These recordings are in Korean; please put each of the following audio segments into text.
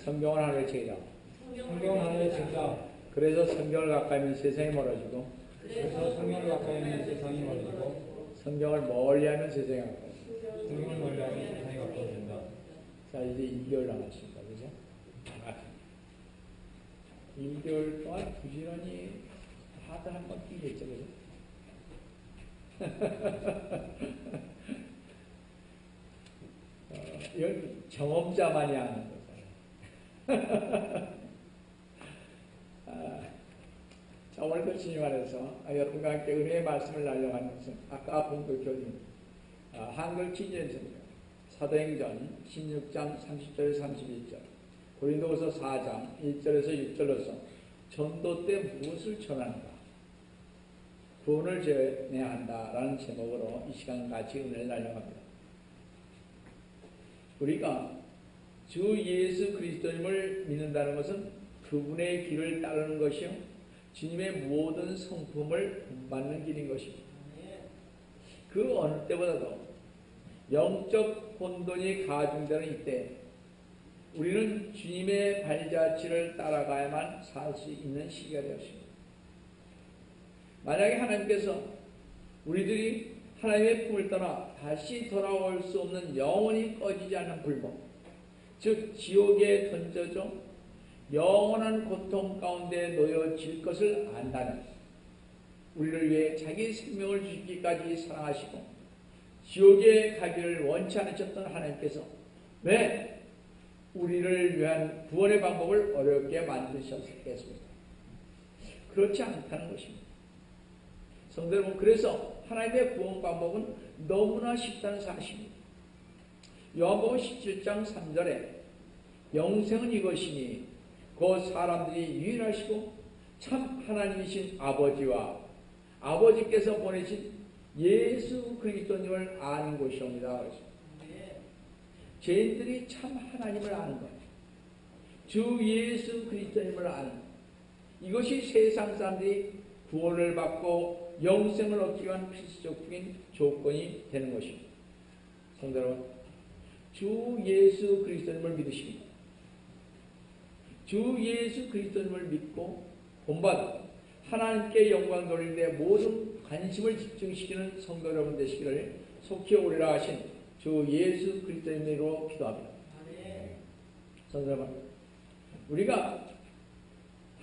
성경은 하늘의 책이다. 성경은 하늘의 책이다. 그래서 성경을 가까이 하면 세상이 멀어지고 그래서 성경을 가까이 하면 세상이 멀어지고 성경을 멀리하면 세상이 가까워진다. 성경을 멀리하면 세상이 가까워진다. 자, 이제 2개월 남았습니다. 그죠? 2개월 동안 부지런히 하다 한번 뛰겠죠. 그죠? 이건 경험자만이 하는 거잖아요. 자, 오늘도 주님 안에서 여러분과 함께 은혜의 말씀을 나누려는 것은 아까 본 그 교리 한글 기준에서입니다. 사도행전 16장 30절 31절 고린도후서 4장 1절에서 6절로서 전도 때 무엇을 전하는가? 구원을 전해야 한다라는 제목으로 이 시간 같이 은혜를 나누려합니다. 우리가 주 예수 그리스도님을 믿는다는 것은 그분의 길을 따르는 것이요 주님의 모든 성품을 본받는 길인 것입니다. 그 어느 때보다도 영적 혼돈이 가중되는 이때 우리는 주님의 발자취를 따라가야만 살 수 있는 시기가 되었습니다. 만약에 하나님께서 우리들이 하나님의 품을 떠나 다시 돌아올 수 없는 영원히 꺼지지 않는 불법, 즉 지옥에 던져져 영원한 고통 가운데 놓여질 것을 안다면 우리를 위해 자기 생명을 주기까지 사랑하시고 지옥에 가기를 원치 않으셨던 하나님께서 왜 우리를 위한 구원의 방법을 어렵게 만드셨겠습니까? 그렇지 않다는 것입니다. 성도 여러분, 그래서 하나님의 구원 방법은 너무나 쉽다는 사실입니다. 요한복음 17장 3절에 영생은 이것이니 곧 사람들이 유일하시고 참 하나님이신 아버지와 아버지께서 보내신 예수 그리스도님을 아는 것이옵니다. 죄인들이 참 하나님을 아는 것, 주 예수 그리스도님을 아는 것, 이것이 세상 사람들이 구원을 받고 영생을 얻기 위한 필수적인 조건이 되는 것입니다. 성도 여러분, 주 예수 그리스도님을 믿으십니다. 주 예수 그리스도님을 믿고 본받아 하나님께 영광 돌리는 데 모든 관심을 집중시키는 성도 여러분 되시기를 속히 오리라 하신 주 예수 그리스도님으로 기도합니다. 성도 여러분, 우리가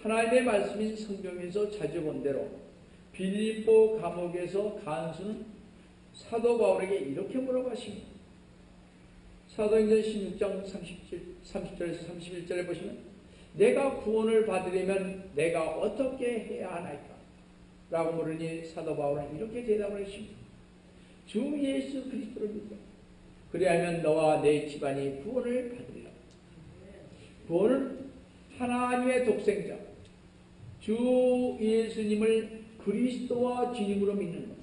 하나님의 말씀인 성경에서 자주 본 대로 빌립보 감옥에서 간수는 사도 바울에게 이렇게 물어봤습니다. 사도행전 16장 30절에서 31절에 보시면 내가 구원을 받으려면 내가 어떻게 해야 하나이까? 라고 물으니 사도 바울은 이렇게 대답을 했습니다. 주 예수 그리스도를 믿고 그리하면 너와 내 집안이 구원을 받으리라. 구원은 하나님의 독생자 주 예수님을 그리스도와 주님으로 믿는 것,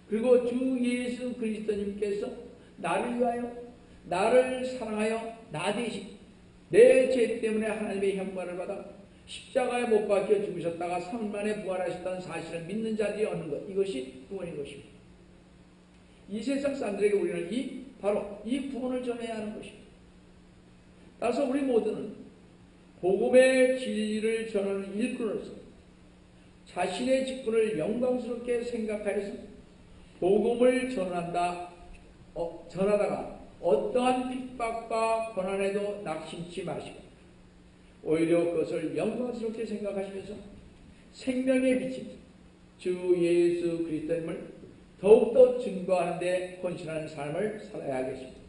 그리고 주 예수 그리스도님께서 나를 위하여 나를 사랑하여 나 대신 내 죄 때문에 하나님의 형벌을 받아 십자가에 못 박혀 죽으셨다가 3일 만에 부활하셨다는 사실을 믿는 자들이 얻는 것, 이것이 구원인 것입니다. 이 세상 사람들에게 우리는 바로 이 구원을 전해야 하는 것입니다. 따라서 우리 모두는 복음의 진리를 전하는 일꾼으로서 자신의 직분을 영광스럽게 생각하여서 복음을 전하다가 어떠한 핍박과 고난에도 낙심치 마시고 오히려 그것을 영광스럽게 생각하시면서 생명의 빛인 주 예수 그리스도님을 더욱더 증거하는 데 헌신하는 삶을 살아야 하겠습니다.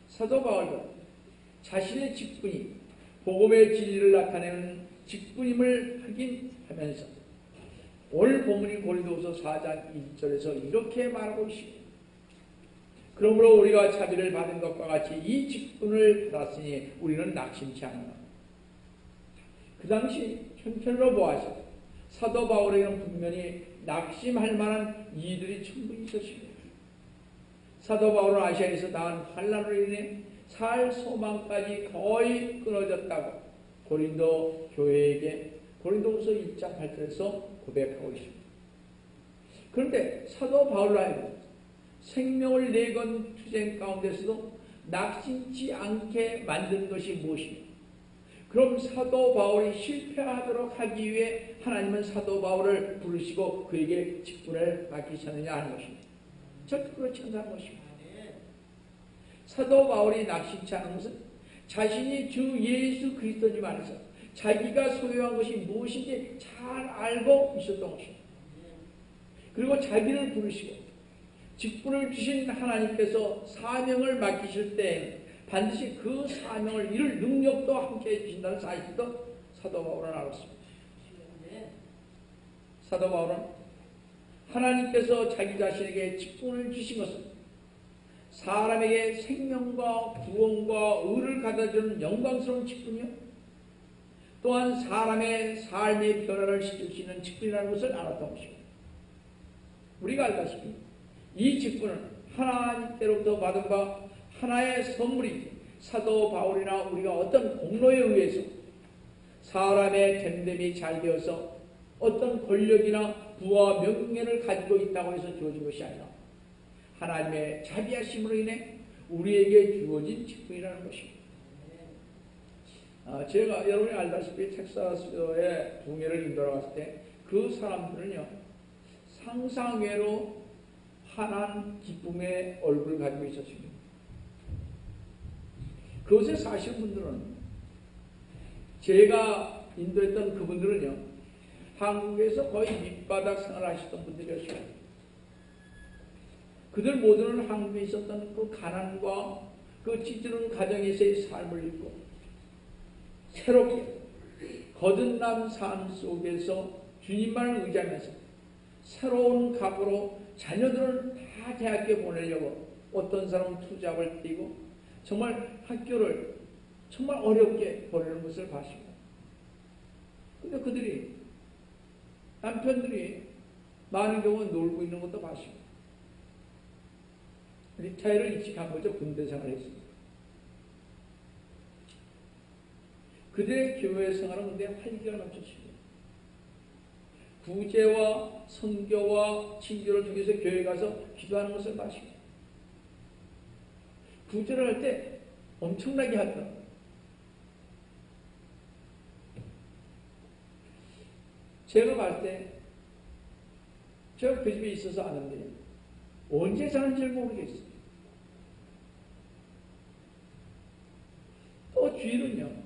사도 바울도 자신의 직분이 복음의 진리를 나타내는 직분임을 확인하면서 오늘 본문인 고린도후서 4장 1절에서 이렇게 말하고 있습니다. 그러므로 우리가 자비를 받은 것과 같이 이 직분을 받았으니 우리는 낙심치 않는다. 그 당시 형편으로 보아서 사도 바울에게는 분명히 낙심할 만한 이들이 충분히 있었습니다. 사도 바울은 아시아에서 당한 환난으로 인해 살 소망까지 거의 끊어졌다고 고린도 교회에게 고린도후서 1장 8절에서 고백하고 있습니다. 그런데 사도 바울로 하여금 생명을 내건 투쟁 가운데서도 낙심치 않게 만든 것이 무엇이냐? 그럼 사도 바울이 실패하도록 하기 위해 하나님은 사도 바울을 부르시고 그에게 직분을 맡기셨느냐 하는 것입니다. 절대 그렇지 않다는 것입니다. 사도 바울이 낙심치 않은 것은 자신이 주 예수 그리스도님 안에서 자기가 소유한 것이 무엇인지 잘 알고 있었던 것입니다. 그리고 자기를 부르시고 직분을 주신 하나님께서 사명을 맡기실 때에는 반드시 그 사명을 이룰 능력도 함께 해주신다는 사실도 사도 바울은 알았습니다. 사도 바울은 하나님께서 자기 자신에게 직분을 주신 것은 사람에게 생명과 구원과 의를 가져주는 영광스러운 직분이요, 또한 사람의 삶의 변화를 시킬 수 있는 직분이라는 것을 알았던 것입니다. 우리가 알다시피 이 직분은 하나님께로부터 받은 바 하나의 선물이 사도 바울이나 우리가 어떤 공로에 의해서 사람의 됨됨이 잘 되어서 어떤 권력이나 부와 명예를 가지고 있다고 해서 주어진 것이 아니라 하나님의 자비하심으로 인해 우리에게 주어진 직분이라는 것입니다. 제가 여러분이 알다시피 텍사스의 동해를 인도하러 갔을 때 그 사람들은요, 상상외로 환한 기쁨의 얼굴을 가지고 있었습니다. 그것에 사실 분들은, 제가 인도했던 그분들은요, 한국에서 거의 밑바닥 생활하시던 분들이었어요. 그들 모두는 한국에 있었던 그 가난과 그 찌들은 가정에서의 삶을 잃고 새롭게 거듭난 삶 속에서 주님만을 의지하면서 새로운 각오로 자녀들을 다 대학교에 보내려고 어떤 사람은 투잡을 뛰고 정말 학교를 정말 어렵게 보내는 것을 봤습니다. 근데 그들이, 남편들이 많은 경우 놀고 있는 것도 봤습니다. 리타이어를 일찍 한 거죠. 군대 생활을 했습니다. 그들의 교회 생활은 근데 활기가 넘쳤습니다. 구제와 선교와 친교를 통해서 교회 가서 기도하는 것을 봤습니다. 구제를 할 때 엄청나게 하더라고요. 제가 갈 때, 제가 그 집에 있어서 아는데 언제 사는지 모르겠어요. 또 주일은요,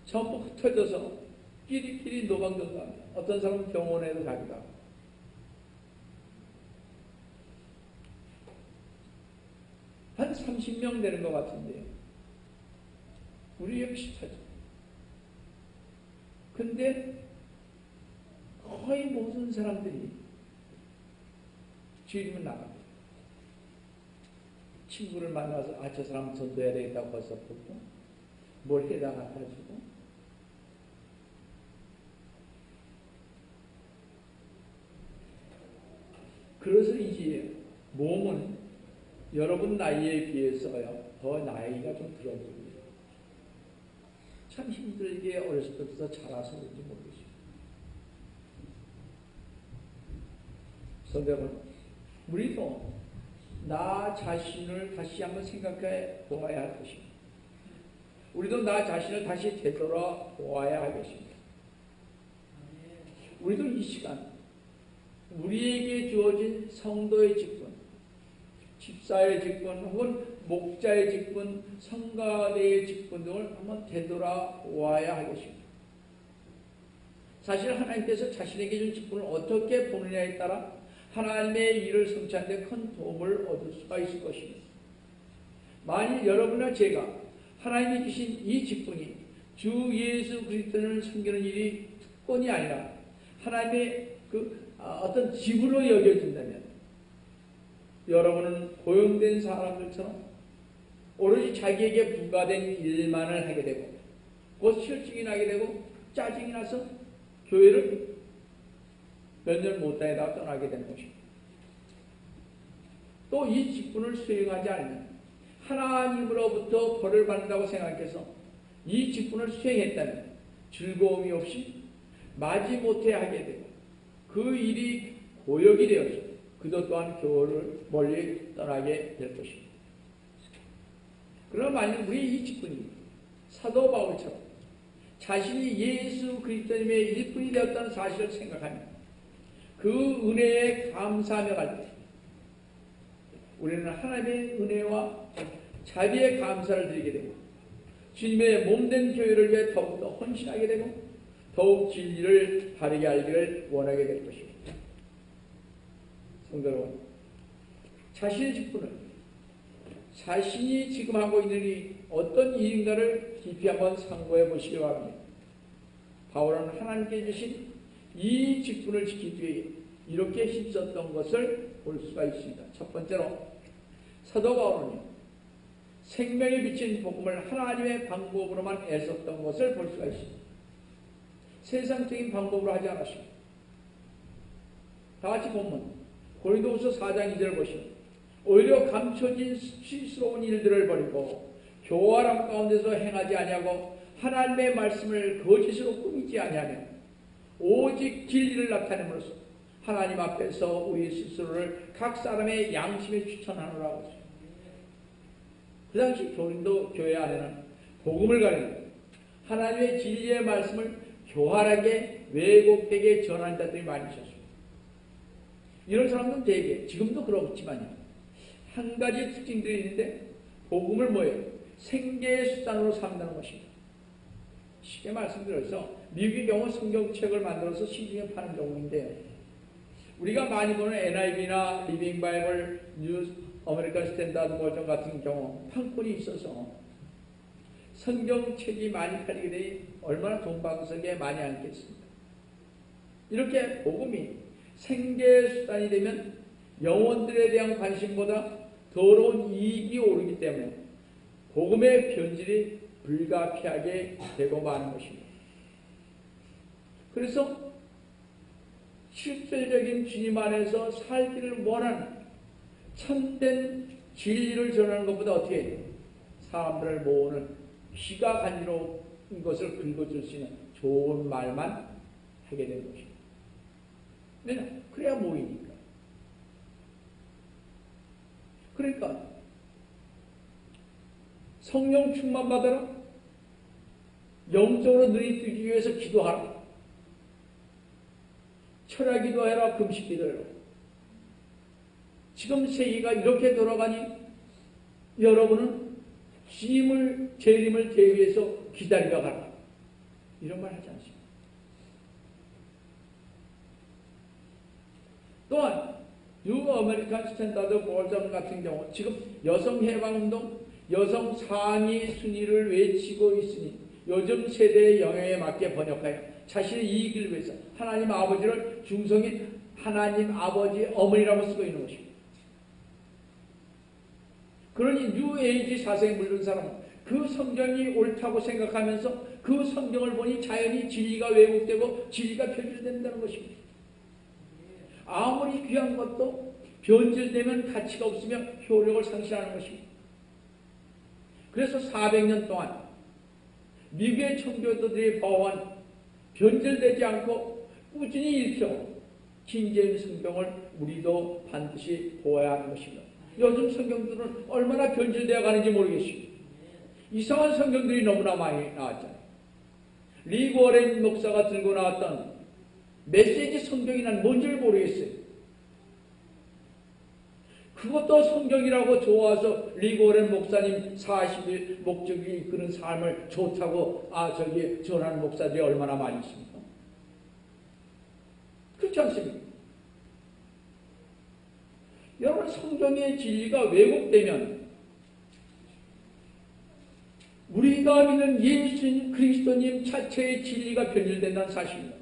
전부 흩어져서 끼리끼리 노방전도 합니다. 어떤 사람은 병원에도 가기도 하고. 한 30명 되는 것 같은데 우리 여기 비슷하죠. 근데 거의 모든 사람들이 주일이면 나갑니다. 친구를 만나서 저 사람 전도해야 되겠다고 벌써 보고 뭘 해다 갖다 주고, 그래서 이제 몸은 여러분 나이에 비해서요 더 나이가 좀 들어 보입니다. 참 힘들게 어렸을 때부터 자라서 그런지 모르겠어요. 그래서 여러분, 우리도 나 자신을 다시 한번 생각해 보아야 할 것입니다. 우리도 나 자신을 다시 되돌아 보아야 하겠습니다. 우리도 이 시간 우리에게 주어진 성도의 직분, 집사의 직분, 혹은 목자의 직분, 성가대의 직분 등을 한번 되돌아 보아야 하겠습니다. 사실 하나님께서 자신에게 준 직분을 어떻게 보느냐에 따라 하나님의 일을 성취하는 데 큰 도움을 얻을 수가 있을 것입니다. 만일 여러분과 제가 하나님이 주신 이 직분이 주 예수 그리스도를 섬기는 일이 특권이 아니라 하나님의 어떤 직분으로 여겨진다면 여러분은 고용된 사람들처럼 오로지 자기에게 부과된 일만을 하게 되고 곧 실증이 나게 되고 짜증이 나서 교회를 몇 년 못 다니다가 떠나게 되는 것입니다. 또 이 직분을 수행하지 않으면 하나님으로부터 벌을 받는다고 생각해서 이 직분을 수행했다면 즐거움이 없이 마지못해 하게 되고 그 일이 고역이 되어서 그도 또한 교회를 멀리 떠나게 될 것입니다. 그러나 만약 우리 이 직분이 사도 바울처럼 자신이 예수 그리스도님의 일꾼이 되었다는 사실을 생각하면 그 은혜에 감사하며 갈 때 우리는 하나님의 은혜와 자비에 감사를 드리게 되고 주님의 몸된 교회를 위해 더욱더 헌신하게 되고 더욱 진리를 바르게 알기를 원하게 될 것입니다. 성도 여러분, 자신의 직분을 자신이 지금 하고 있는 일이 어떤 일인가를 깊이 한번 상고해 보시기 바랍니다. 바울은 하나님께 주신 이 직분을 지키기 위해 이렇게 힘썼던 것을 볼 수가 있습니다. 첫 번째로 사도 바울은요, 생명에 비친 복음을 하나님의 방법으로만 애썼던 것을 볼 수가 있습니다. 세상적인 방법으로 하지 않았습니다. 다 같이 본문 고린도후서 4장 2절을 보시면 오히려 감춰진 수치스러운 일들을 버리고 교활함 가운데서 행하지 아니하고 하나님의 말씀을 거짓으로 꾸미지 아니하며 오직 진리를 나타냄으로써 하나님 앞에서 우리 스스로를 각 사람의 양심에 추천하노라고 했습니다. 그 당시 고린도 교회 안에는 복음을 가리는 하나님의 진리의 말씀을 교활하게 왜곡되게 전하는 자들이 많이 있었습니다. 이런 사람들은 대개 지금도 그렇지만요, 한 가지 특징들이 있는데 복음을 뭐예요? 생계의 수단으로 삼다는 것입니다. 쉽게 말씀드려서 미국의 경우 성경책을 만들어서 시중에 파는 경우인데요, 우리가 많이 보는 NIV나 리빙 바이블, 뉴 아메리칸 스탠다드 버전 같은 경우 판권이 있어서 성경책이 많이 팔리게 되니 얼마나 동방석에 많이 앉겠습니까? 이렇게 복음이 생계의 수단이 되면 영혼들에 대한 관심보다 더러운 이익이 오르기 때문에 복음의 변질이 불가피하게 되고 마는 것입니다. 그래서 실질적인 주님 안에서 살기를 원하는 참된 진리를 전하는 것보다 어떻게 해요? 사람들을 모으는 귀가 간지러운 것을 긁어줄 수 있는 좋은 말만 하게 되는 것입니다. 왜냐? 그래야 모이니까. 그러니까 성령 충만 받아라, 영적으로 눈이 뜨기 위해서 기도하라, 철야 기도해라, 금식 기도해라. 지금 세계가 이렇게 돌아가니 여러분은 재림을 대비해서 기다려 가라, 이런 말 하지 않습니다. 또한 뉴 아메리칸 스탠다드 버전 같은 경우 지금 여성 해방운동, 여성 상위 순위를 외치고 있으니 요즘 세대의 영향에 맞게 번역하여 자신의 이익을 위해서 하나님 아버지를 중성인 하나님 아버지 어머니라고 쓰고 있는 것입니다. 그러니 뉴에이지 사상에 물든 사람은 그 성경이 옳다고 생각하면서 그 성경을 보니 자연히 진리가 왜곡되고 진리가 변질된다는 것입니다. 아무리 귀한 것도 변질되면 가치가 없으며 효력을 상실하는 것입니다. 그래서 400년 동안 미국의 청교도들이 보호한 변질되지 않고 꾸준히 일켜 킹제임스 성경을 우리도 반드시 보아야 하는 것입니다. 요즘 성경들은 얼마나 변질되어 가는지 모르겠습니다. 이상한 성경들이 너무나 많이 나왔잖아요. 리 워렌 목사가 들고 나왔던 메시지 성경이 난 뭔지를 모르겠어요. 그것도 성경이라고 좋아서 리 워렌 목사님 40일 목적이 이끄는 삶을 좋다고 전하는 목사들이 얼마나 많이 있습니까? 그렇지 않습니까? 여러분, 성경의 진리가 왜곡되면 우리가 믿는 예수 그리스도님 자체의 진리가 변질된다는 사실입니다.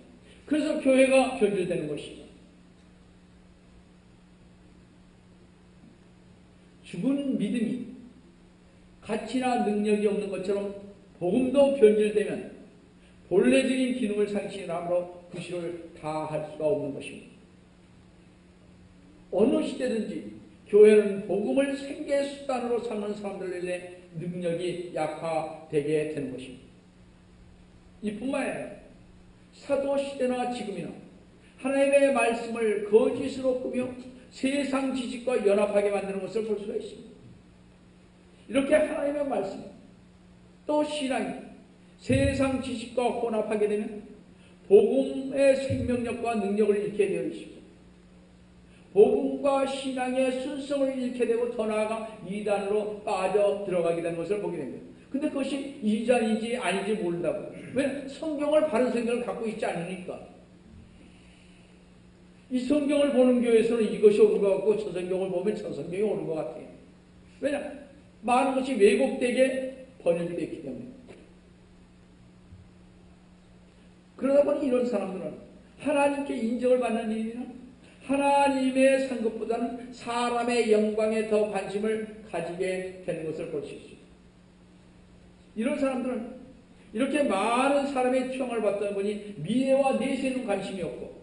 그래서 교회가 변질되는 것입니다. 죽은 믿음이 가치나 능력이 없는 것처럼 복음도 변질되면 본래적인 기능을 상실함으로 구실을 다 할 수가 없는 것입니다. 어느 시대든지 교회는 복음을 생계 수단으로 삼는 사람들에게 능력이 약화되게 되는 것입니다. 이뿐만 아니라 사도 시대나 지금이나 하나님의 말씀을 거짓으로 꾸며 세상 지식과 연합하게 만드는 것을 볼 수가 있습니다. 이렇게 하나님의 말씀, 또 신앙이 세상 지식과 혼합하게 되면 복음의 생명력과 능력을 잃게 되어 있습니다. 복음과 신앙의 순성을 잃게 되고 더 나아가 이단으로 빠져 들어가게 되는 것을 보게 됩니다. 근데 그것이 이단인지 아닌지 모른다고. 왜? 성경을, 바른 성경을 갖고 있지 않으니까. 이 성경을 보는 교회에서는 이것이 옳은 것 같고 저 성경을 보면 저 성경이 옳은 것 같아요. 왜냐? 많은 것이 왜곡되게 번역이 됐기 때문에. 그러다 보니 이런 사람들은 하나님께 인정을 받는 일이나 하나님의 상급보다는 사람의 영광에 더 관심을 가지게 되는 것을 볼 수 있습니다. 이런 사람들은 이렇게 많은 사람의 투영을 받다 보니 미래와 내세는 관심이 없고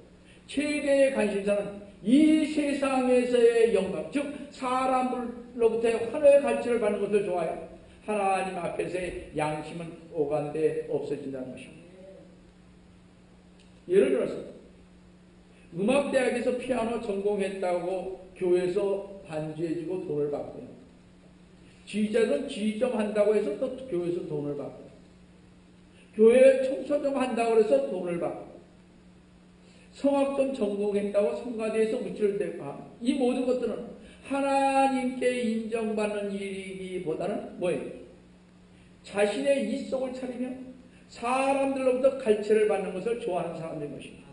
최대의 관심사는 이 세상에서의 영광, 즉 사람으로부터의 환호의 가치를 받는 것을 좋아해요. 하나님 앞에서의 양심은 오간데 없어진다는 것입니다. 예를 들어서 음악대학에서 피아노 전공했다고 교회에서 반주해주고 돈을 받고요. 지휘자들은 지휘점 한다고 해서 또 교회에서 돈을 받고, 교회 청소점 한다고 해서 돈을 받고, 성악점 전공했다고 성가대에서 우쭐을 대고 합니다. 이 모든 것들은 하나님께 인정받는 일이기보다는 뭐예요? 자신의 이속을 차리며 사람들로부터 갈채를 받는 것을 좋아하는 사람들인 것입니다.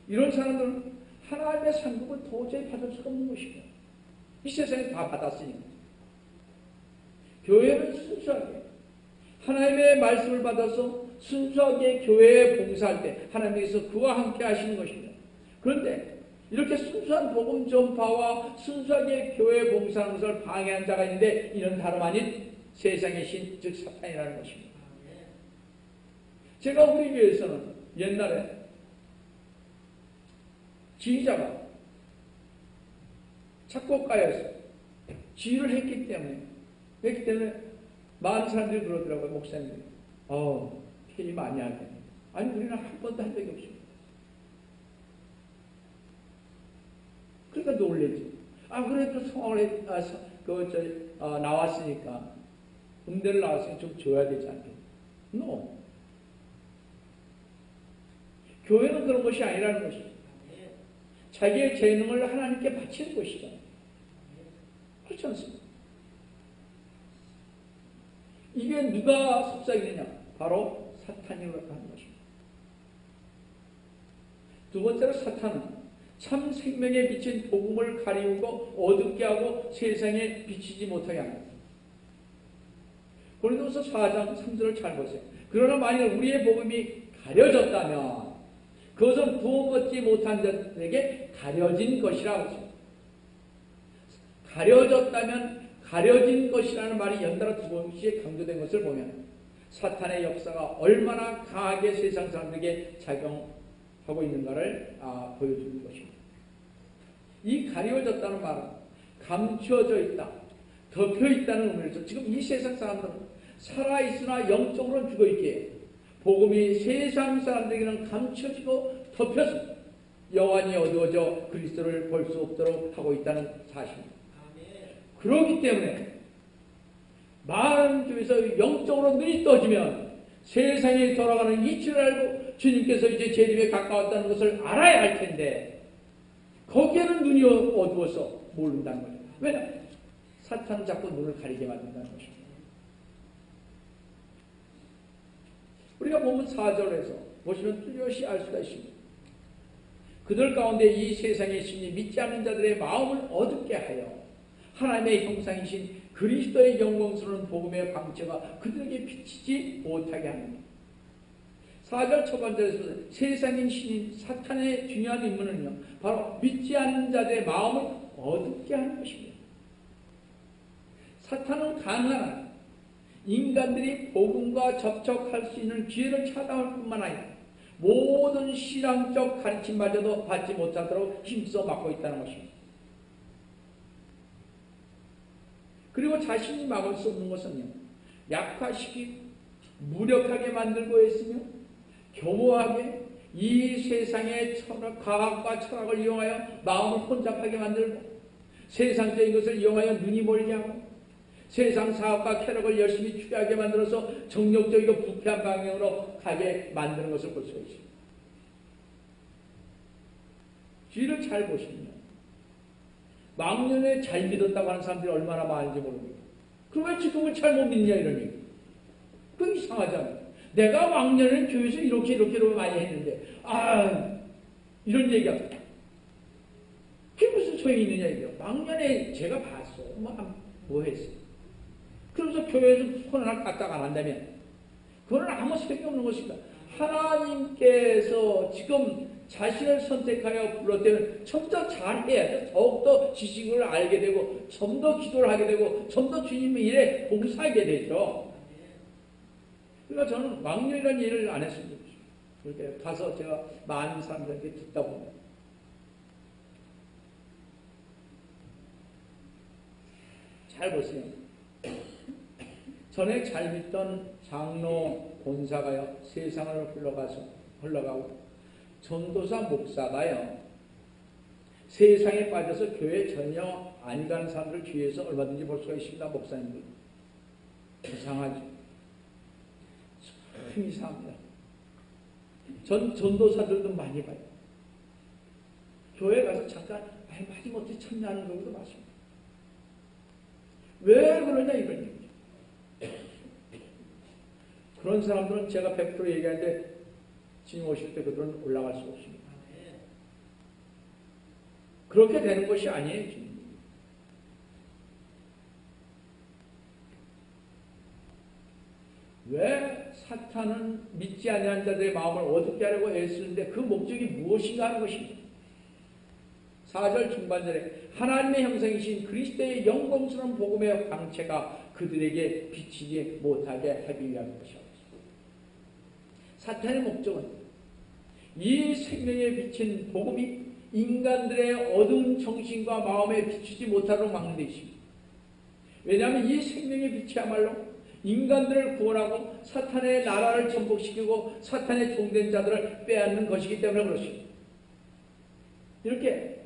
이런 사람들은 하나님의 상급을 도저히 받을 수가 없는 것입니다. 이 세상에 다 받았으니까. 교회는 순수하게 하나님의 말씀을 받아서 순수하게 교회에 봉사할 때 하나님께서 그와 함께 하시는 것입니다. 그런데 이렇게 순수한 복음 전파와 순수하게 교회에 봉사하는 것을 방해한 자가 있는데 이는 다름 아닌 세상의 신, 즉 사탄이라는 것입니다. 제가 우리 교회에서는 옛날에 지휘자가 작곡가였어요. 지휘를 했기 때문에 많은 사람들이 그러더라고요. 목사님들이 회의 많이 하네. 아니 우리는 한 번도 한 적이 없습니다. 그러니까 놀랬지. 그래도 성악을 나왔으니까 음대를 나왔으니까 좀 줘야 되지 않겠나? No. 교회는 그런 것이 아니라는 것이죠. 자기의 재능을 하나님께 바치는 것이잖아요. 그렇지 않습니까? 이게 누가 속삭이느냐? 바로 사탄이 하는 것입니다. 두 번째로 사탄은 참 생명에 비친 복음을 가리우고 어둡게 하고 세상에 비치지 못하게 합니다. 고린도서 4장 3절을 잘 보세요. 그러나 만일 우리의 복음이 가려졌다면 그것은 부음 얻지 못한 자들에게 가려진 것이라고 했습니다. 가려졌다면 가려진 것이라는 말이 연달아 두 번씩 강조된 것을 보면 사탄의 역사가 얼마나 강하게 세상 사람들에게 작용하고 있는가를 보여주는 것입니다. 이 가려졌다는 말은 감추어져 있다, 덮여 있다는 의미에서 지금 이 세상 사람들은 살아있으나 영적으로는 죽어있기에 해요. 복음이 세상 사람들에게는 감춰지고 덮여서 여완이 어두워져 그리스도를 볼 수 없도록 하고 있다는 사실입니다. 그렇기 때문에 많은 교회에서 영적으로 눈이 떠지면 세상에 돌아가는 이치를 알고 주님께서 이제 재림에 가까웠다는 것을 알아야 할 텐데 거기에는 눈이 어두워서 모른다는 거죠. 왜? 사탄은 자꾸 눈을 가리게 만든다는 것입니다. 우리가 보면 4절에서 보시면 뚜렷이 알 수가 있습니다. 그들 가운데 이 세상의 신이 믿지 않는 자들의 마음을 어둡게 하여 하나님의 형상이신 그리스도의 영광스러운 복음의 광채가 그들에게 비치지 못하게 합니다. 4절 첫 번째에서 세상의 신인 사탄의 중요한 임무는요, 바로 믿지 않는 자들의 마음을 어둡게 하는 것입니다. 사탄은 가능한 인간들이 복음과 접촉할 수 있는 기회를 차단할 뿐만 아니라 모든 신앙적 가르침마저도 받지 못하도록 힘써 막고 있다는 것입니다. 그리고 자신이 막을 수 없는 것은요, 약화시키고 무력하게 만들고 있으며 교모하게 이 세상의 과학과 철학을 이용하여 마음을 혼잡하게 만들고 세상적인 것을 이용하여 눈이 멀게 하고 세상 사업과 쾌락을 열심히 추구하게 만들어서 정욕적이고 부패한 방향으로 가게 만드는 것을 볼 수가 있습니다. 뒤를 잘 보시면 망년에 잘 믿었다고 하는 사람들이 얼마나 많은지 모릅니다. 그럼 왜 지금은 잘 못 믿냐 이런 얘기. 그건 이상하잖아요. 내가 왕년에 교회에서 이렇게 많이 했는데 이런 얘기가 그게 무슨 소용이 있느냐 이거요. 왕년에 제가 봤어요. 뭐 했어요. 그러면서 교회에서 손 하나 까딱 안 한다면 그거는 아무 소용이 없는 것입니다. 하나님께서 지금 자신을 선택하여 불렀다면 좀 더 잘해야죠. 더욱더 지식을 알게 되고 좀 더 기도를 하게 되고 좀 더 주님의 일에 봉사하게 되죠. 그러니까 저는 왕년이라는 일을 안 했습니다. 이렇게 가서 제가 많은 사람들한테 듣다 보면 잘 보세요. 전에 잘 믿던 장로 권사가요 세상을 흘러가고 전도사 목사가요 세상에 빠져서 교회 전혀 안 가는 사람들 뒤에서 얼마든지 볼 수가 있습니다. 목사님들 이상하죠. 참 이상합니다. 전도사들도 많이 봐요. 교회 가서 잠깐 마지못해 참여하는 경우도 많습니다. 왜 그러냐 이런 얘기죠. 그런 사람들은 제가 100% 얘기하는데 주님 오실 때 그들은 올라갈 수 없습니다. 그렇게 되는 것이 아니에요. 주님. 왜 사탄은 믿지 아니한 자들의 마음을 어둡게 하려고 애쓰는데 그 목적이 무엇인가 하는 것입니다. 4절 중반절에 하나님의 형상이신 그리스도의 영광스러운 복음의 광채가 그들에게 비치지 못하게 하기 위한 것이었습니다. 사탄의 목적은 이 생명에 비친 복음이 인간들의 어두운 정신과 마음에 비추지 못하도록 막는 데 있습니다. 왜냐하면 이 생명의 빛이야말로 인간들을 구원하고 사탄의 나라를 전복시키고 사탄의 종된 자들을 빼앗는 것이기 때문에 그렇습니다. 이렇게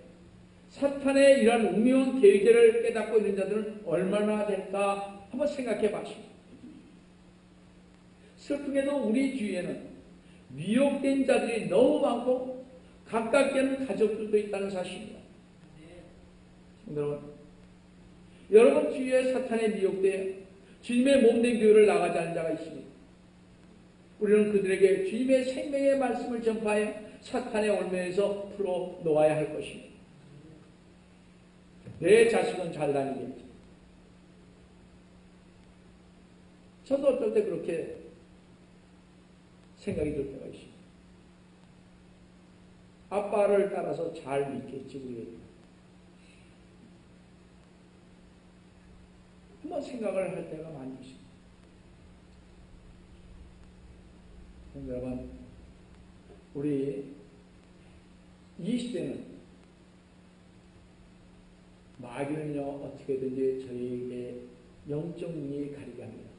사탄의 이러한 우매한 계획을 깨닫고 있는 자들은 얼마나 될까 한번 생각해 봐십시오. 슬프게도 우리 주위에는 미혹된 자들이 너무 많고 가깝게는 가족들도 있다는 사실입니다. 여러분 주위에 사탄에 미혹되어 주님의 몸된 교회를 나가지 않은 자가 있습니다. 우리는 그들에게 주님의 생명의 말씀을 전파하여 사탄의 올매에서 풀어놓아야 할 것입니다. 내 자식은 잘 다니겠지. 저도 어떨 때 그렇게 생각이 들 때가 있습니다. 아빠를 따라서 잘 믿겠지 우리. 한번 생각을 할 때가 많이 있습니다. 여러분, 우리 이 시대는 마귀는요 어떻게든지 저희에게 영적 눈이 가리게 합니다.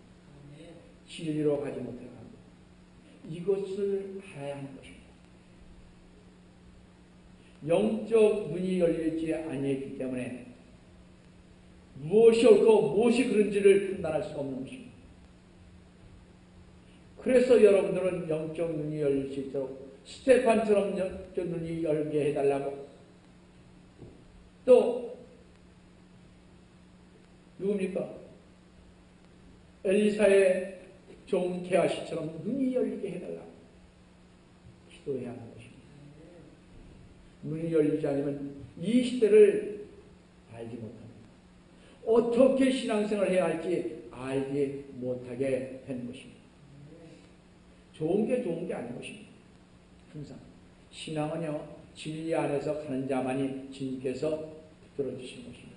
진리로 가지 못하게 합니다. 이것을 알아야 하는 것입니다. 영적 눈이 열리지 아니했기 때문에 무엇이 옳고 무엇이 그런지를 판단할 수가 없는 것입니다. 그래서 여러분들은 영적 눈이 열릴 수 있도록 스테판처럼 영적 눈이 열게 해달라고, 또 누굽니까? 엘리사의 종 게하시처럼 눈이 열리게 해달라고 기도해야 하는 것입니다. 눈이 열리지 않으면 이 시대를 알지 못합니다. 어떻게 신앙생활을 해야 할지 알지 못하게 되는 것입니다. 좋은 게 아닌 것입니다. 항상 신앙은요 진리 안에서 가는 자만이 주님께서 붙들어 주시는 것입니다.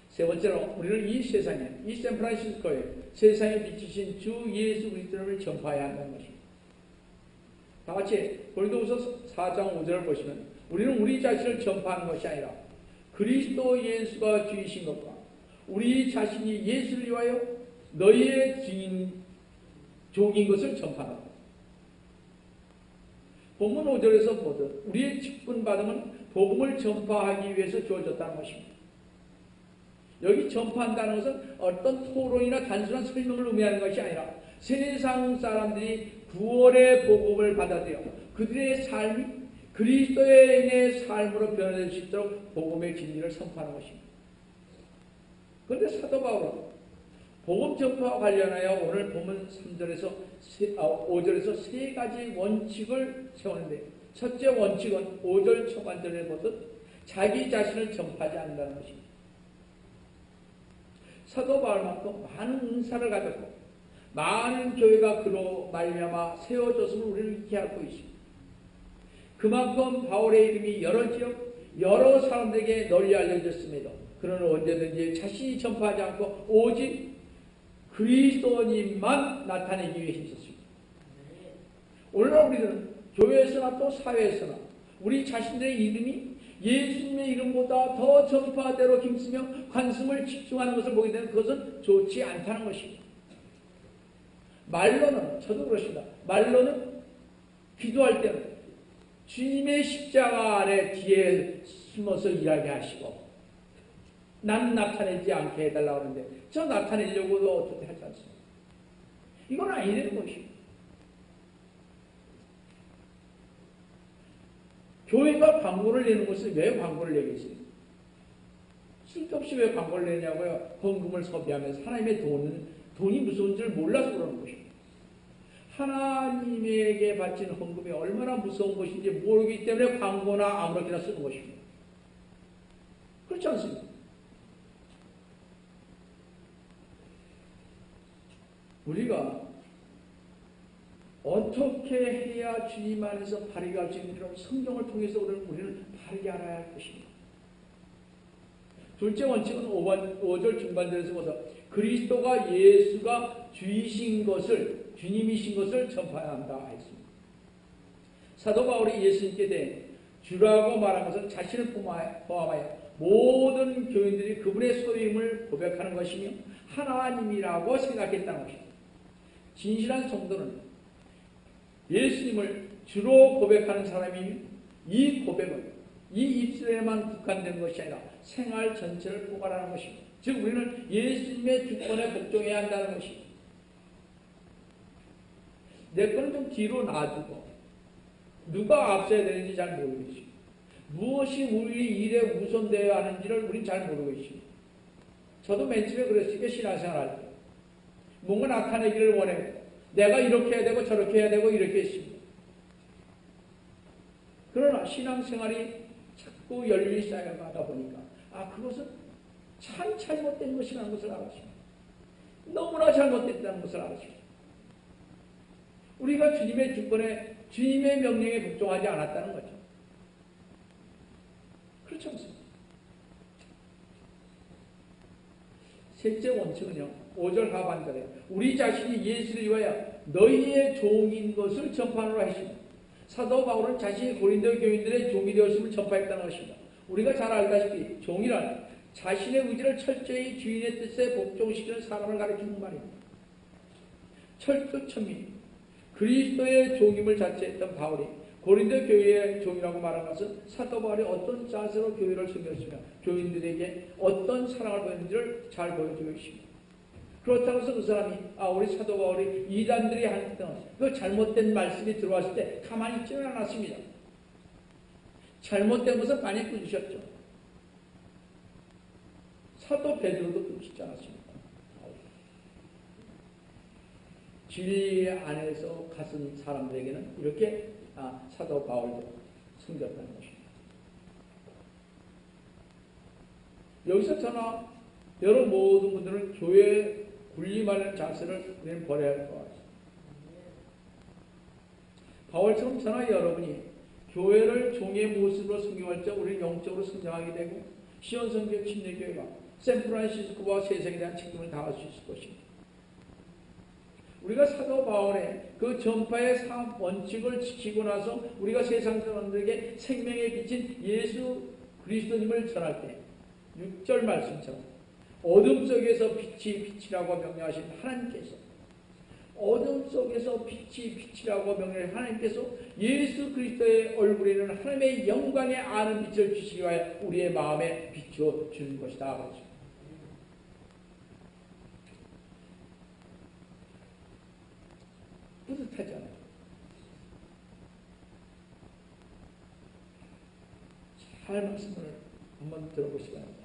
세 번째로 우리는 이 세상에, 이 샌프란시스코에 세상에 비치신 주 예수 그리스도를 전파해야 한다는 것입니다. 다 같이 고린도후서 4장 5절을 보시면 우리는 우리 자신을 전파하는 것이 아니라 그리스도 예수가 주이신 것과 우리 자신이 예수를 위하여 너희의 종인 것을 전파한다. 본문 5절에서 보듯 우리의 직분 받음은 복음을 전파하기 위해서 주어졌다는 것입니다. 여기 전파한다는 것은 어떤 토론이나 단순한 설명을 의미하는 것이 아니라 세상 사람들이 구원의 복음을 받아들여 그들의 삶이 그리스도인의 삶으로 변화될 수 있도록 복음의 진리를 선포하는 것입니다. 그런데 사도 바울은 복음 전파와 관련하여 오늘 본문 3절에서 5절에서 세 가지 원칙을 세우는데, 첫째 원칙은 5절 초반절에 보듯 자기 자신을 전파하지 않는다는 것입니다. 사도 바울만큼 많은 은사를 가졌고 많은 교회가 그로 말미암아 세워졌음을 우리는 익히 알고 있습니다. 그만큼 바울의 이름이 여러 지역 여러 사람들에게 널리 알려졌음에도 그는 언제든지 자신이 전파하지 않고 오직 그리스도님만 나타내기 위해 힘썼습니다. 오늘날 우리는 교회에서나 또 사회에서나 우리 자신들의 이름이 예수님의 이름보다 더 전파대로 힘쓰며 관심을 집중하는 것을 보게 되면 그것은 좋지 않다는 것입니다. 말로는, 저도 그렇습니다. 말로는 기도할 때는 주님의 십자가 아래 뒤에 숨어서 일하게 하시고 난 나타내지 않게 해달라고 하는데 저 나타내려고도 어떻게 하지 않습니다. 이건 아니라는 것입니다. 교회가 광고를 내는 것은 왜 광고를 내겠어요? 쓸데없이 왜 광고를 내냐고요? 헌금을 섭외하면서 하나님의 돈이 무서운 줄 몰라서 그러는 것입니다. 하나님에게 바치는 헌금이 얼마나 무서운 것인지 모르기 때문에 광고나 아무렇게나 쓰는 것입니다. 그렇지 않습니까? 우리가 어떻게 해야 주님 안에서 바르게 할 수 있는지를 성경을 통해서 우리는 바르게 알아야 할 것입니다. 둘째 원칙은 5절 중반절에서부터 그리스도가 예수가 주이신 것을 주님이신 것을 전파해야 한다 했습니다. 사도 바울이 예수님께 대해 주라고 말한 것은 자신을 포함하여 모든 교인들이 그분의 소임을 고백하는 것이며 하나님이라고 생각했다는 것입니다. 진실한 성도는 예수님을 주로 고백하는 사람이며 이 고백은 이 입술에만 국한된 것이 아니라 생활 전체를 포괄하는 것입니다. 즉 우리는 예수님의 주권에 복종해야 한다는 것입니다. 내 거는 좀 뒤로 놔두고 누가 앞서야 되는지 잘 모르겠습니다. 무엇이 우리 일에 우선되어야 하는지를 우리는 잘 모르고 있습니다. 저도 맨 처음에 그랬으니까 신앙생활 할 때 뭔가 나타내기를 원했고 내가 이렇게 해야 되고 저렇게 해야 되고 이렇게 했습니다. 그러나 신앙생활이 자꾸 열리 쌓여가다 보니까 그것은 참 잘못된 것이라는 것을 알았습니다. 너무나 잘못됐다는 것을 알았습니다. 우리가 주님의 주권에 주님의 명령에 복종하지 않았다는 거죠. 그렇지 않습니까? 셋째 원칙은요, 5절 하반절에 우리 자신이 예수를 위하여 너희의 종인 것을 전파하노라 했습니다. 사도 바울은 자신이 고린도 교인들의 종이 되었음을 전파했다는 것입니다. 우리가 잘 알다시피 종이란 자신의 의지를 철저히 주인의 뜻에 복종시키는 사람을 가리키는 말입니다. 철두철미 그리스도의 종임을 자처했던 바울이 고린도 교회의 종이라고 말한 것은 사도 바울이 어떤 자세로 교회를 섬겼으며 교인들에게 어떤 사랑을 보였는지를 잘 보여주고 있습니다. 그렇다고 해서 그 사람이 우리 사도 바울이 이단들이 했던 그 잘못된 말씀이 들어왔을 때 가만히 있지는 않았습니다. 잘못된 것은 많이 꾸짖으셨죠. 사도 베드로도 꾸짖지 않았습니다. 진리 안에서 갔은 사람들에게는 이렇게 사도 바울도 섬겼다는 것입니다. 여기서 저나 여러 모든 분들은 교회에 군림하는 자세를 우리는 버려야 할 것 같습니다. 바울처럼 저나 여러분이 교회를 종의 모습으로 성경할 때 우리는 영적으로 성장하게 되고 시온성경 침례교회가 샌프란시스코와 세상에 대한 책임을 다할 수 있을 것입니다. 우리가 사도 바울의 그 전파의 원칙을 지키고 나서 우리가 세상 사람들에게 생명에 비친 예수 그리스도님을 전할 때 6절 말씀처럼 어둠 속에서 빛이 빛이라고 명령하신 하나님께서 어둠 속에서 빛이라고 명령해 하나님께서 예수 그리스도의 얼굴에는 하나님의 영광에 아는 빛을 주시기 위하여 우리의 마음에 비추어 주는 것이다. 그렇죠. 뿌듯하잖아요. 잘 말씀을 한번 들어보시기 바랍니다.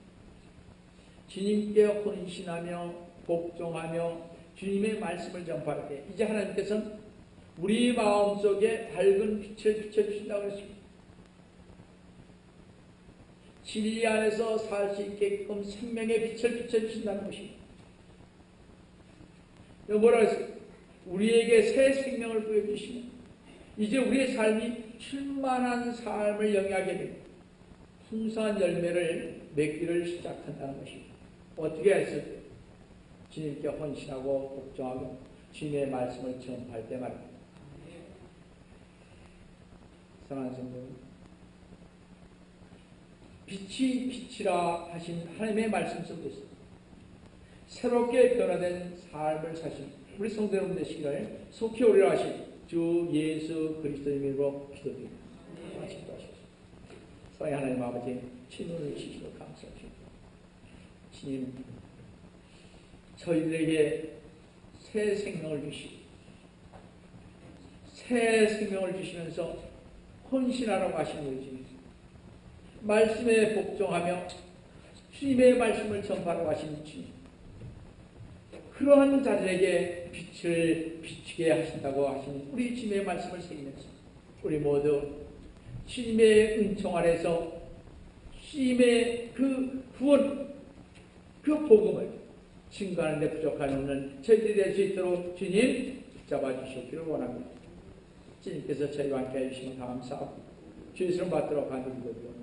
주님께 헌신하며 복종하며 주님의 말씀을 전파할 때 이제 하나님께서는 우리 마음속에 밝은 빛을 비춰주신다고 했습니다. 진리 안에서 살 수 있게끔 생명의 빛을 비춰주신다는 것입니다. 뭐라 했어요? 우리에게 새 생명을 부여주시면 이제 우리의 삶이 충만한 삶을 영위하게 됩니다. 풍성한 열매를 맺기를 시작한다는 것입니다. 어떻게 했을 때? 주님께 헌신하고 복종하고 주님의 말씀을 전파할 때 말입니다. 사랑하는 성도, 빛이 빛이라 하신 하나님의 말씀 속에서 새롭게 변화된 삶을 사신 우리 성도 여러분 되시기를 속히 오리라 하신 주 예수 그리스도의 이름으로 기도드립니다. 같이 기도하십시오. 사랑의 하나님 아버지, 친눈을 주시고 감사합니다. 주님, 저희들에게 새 생명을 주시고 새 생명을 주시면서 헌신하라고 하시는 거지. 말씀에 복종하며 주님의 말씀을 전파하라고 하시는 주님. 그러한 자들에게 빛을 비추게 하신다고 하시는 우리 주님의 말씀을 새기면서 우리 모두 주님의 은총 아래서 주님의 그 구원, 그 복음을 증거하는 데 부족한 오늘 저희들이 될 수 있도록 주님 붙잡아 주시기를 원합니다. 주님께서 저희와 함께 해주시면 감사하고 주의 이름 받도록 하는 것도